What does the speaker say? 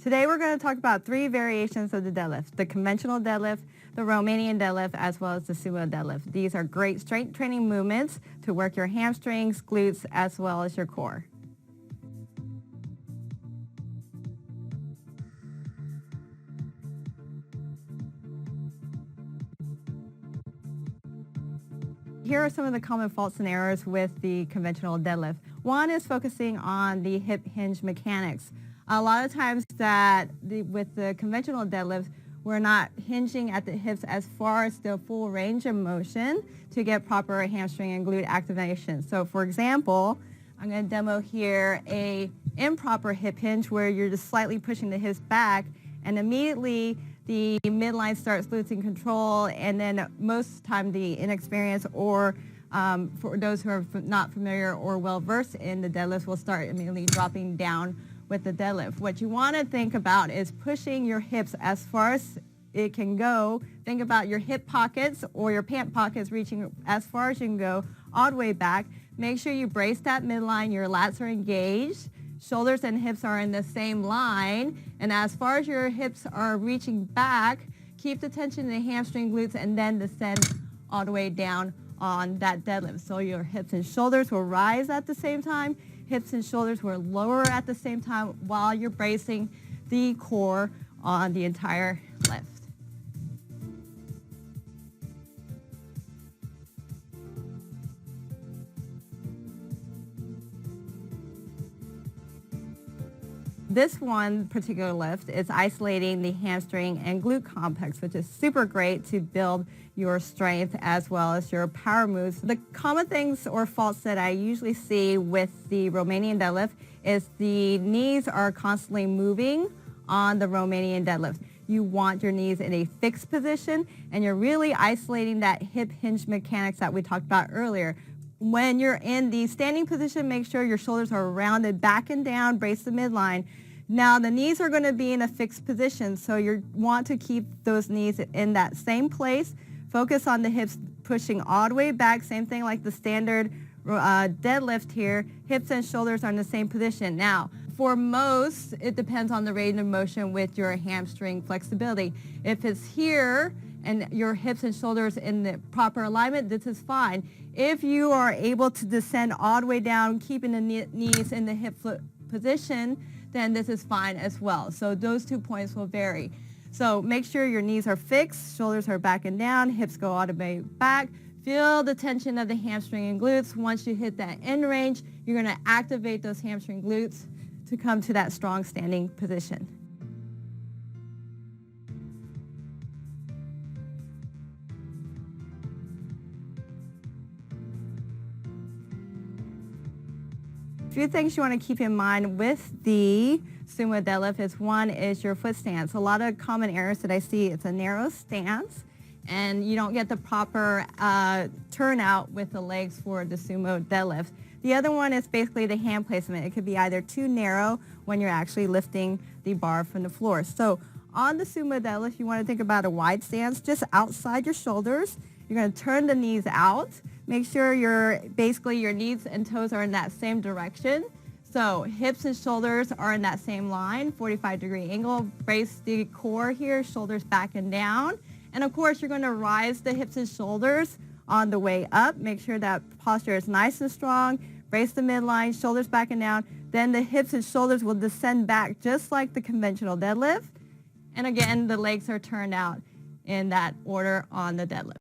Today we're going to talk about 3 variations of the deadlift: the conventional deadlift, the Romanian deadlift, as well as the sumo deadlift. These are great strength training movements to work your hamstrings, glutes, as well as your core. Here are some of the common faults and errors with the conventional deadlift. One is focusing on the hip hinge mechanics. A lot of times with the conventional deadlift, we're not hinging at the hips as far as the full range of motion to get proper hamstring and glute activation. So for example, I'm going to demo here a improper hip hinge where you're just slightly pushing the hips back, and immediately the midline starts losing control, and then most of the time the inexperienced or for those who are not familiar or well versed in the deadlift will start immediately dropping down with the deadlift. What you want to think about is pushing your hips as far as it can go. Think about your hip pockets or your pant pockets reaching as far as you can go all the way back. Make sure you brace that midline, your lats are engaged, shoulders and hips are in the same line, and as far as your hips are reaching back, keep the tension in the hamstring, glutes, and then descend all the way down on that deadlift. So your hips and shoulders will rise at the same time, hips and shoulders will lower at the same time while you're bracing the core on the entire lift. This one particular lift is isolating the hamstring and glute complex, which is super great to build your strength as well as your power moves. The common things or faults that I usually see with the Romanian deadlift is the knees are constantly moving on the Romanian deadlift. You want your knees in a fixed position, and you're really isolating that hip hinge mechanics that we talked about earlier. When you're in the standing position, make sure your shoulders are rounded back and down, brace the midline. Now the knees are going to be in a fixed position, so you want to keep those knees in that same place. Focus on the hips pushing all the way back, same thing like the standard deadlift here. Hips and shoulders are in the same position. Now, for most, it depends on the range of motion with your hamstring flexibility. If it's here and your hips and shoulders in the proper alignment, this is fine. If you are able to descend all the way down, keeping the knees in the hip position, then this is fine as well. So those 2 points will vary. So make sure your knees are fixed, shoulders are back and down, hips go all the way back. Feel the tension of the hamstring and glutes. Once you hit that end range, you're going to activate those hamstring glutes to come to that strong standing position. A few things you want to keep in mind with the sumo deadlift is one is your foot stance. A lot of common errors that I see, it's a narrow stance and you don't get the proper turnout with the legs for the sumo deadlift. The other one is basically the hand placement. It could be either too narrow when you're actually lifting the bar from the floor. So on the sumo deadlift, you want to think about a wide stance just outside your shoulders. You're going to turn the knees out. Make sure your knees and toes are in that same direction. So hips and shoulders are in that same line, 45-degree angle. Brace the core here, shoulders back and down. And of course, you're going to rise the hips and shoulders on the way up. Make sure that posture is nice and strong. Brace the midline, shoulders back and down. Then the hips and shoulders will descend back just like the conventional deadlift. And again, the legs are turned out in that order on the deadlift.